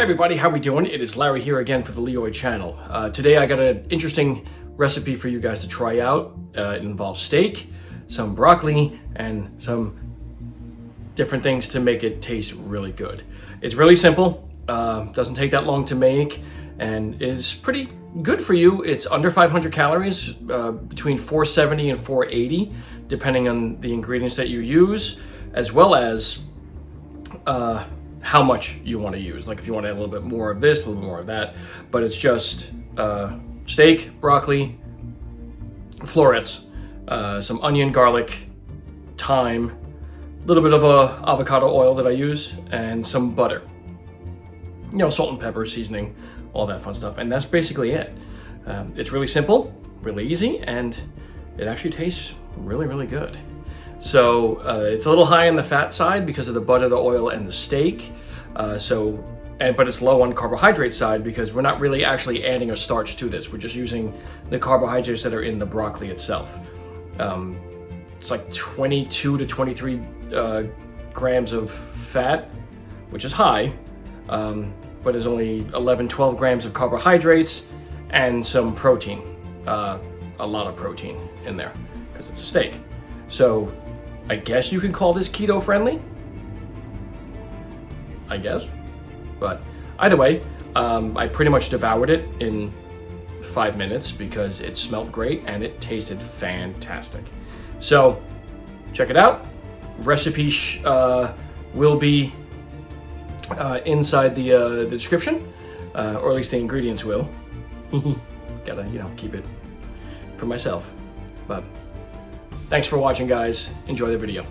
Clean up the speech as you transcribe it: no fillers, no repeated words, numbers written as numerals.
everybody, how we doing? It is Larry here again for the Leroy channel. Today I got an interesting recipe for you guys to try out. It involves steak, some broccoli, and some different things to make it taste really good. It's really simple, doesn't take that long to make, and is pretty good for you. It's under 500 calories, between 470 and 480, depending on the ingredients that you use, as well as how much you want to use. Like if you want to add a little bit more of this, a little bit more of that, but it's just steak, broccoli, florets, some onion, garlic, thyme, a little bit of avocado oil that I use, and some butter. You know, salt and pepper, seasoning, all that fun stuff. And that's basically it. It's really simple, really easy, and it actually tastes really, really good. So it's a little high on the fat side because of the butter, the oil, and the steak. But it's low on carbohydrate side because we're not really actually adding a starch to this. We're just using the carbohydrates that are in the broccoli itself. It's like 22 to 23 grams of fat, which is high, but there's only 11, 12 grams of carbohydrates and some protein, a lot of protein in there because it's a steak. So I guess you could call this keto friendly, I guess, but either way, I pretty much devoured it in 5 minutes because it smelled great and it tasted fantastic. So check it out. Recipe will be inside the description, or at least the ingredients will. Gotta, keep it for myself. But thanks for watching, guys. Enjoy the video.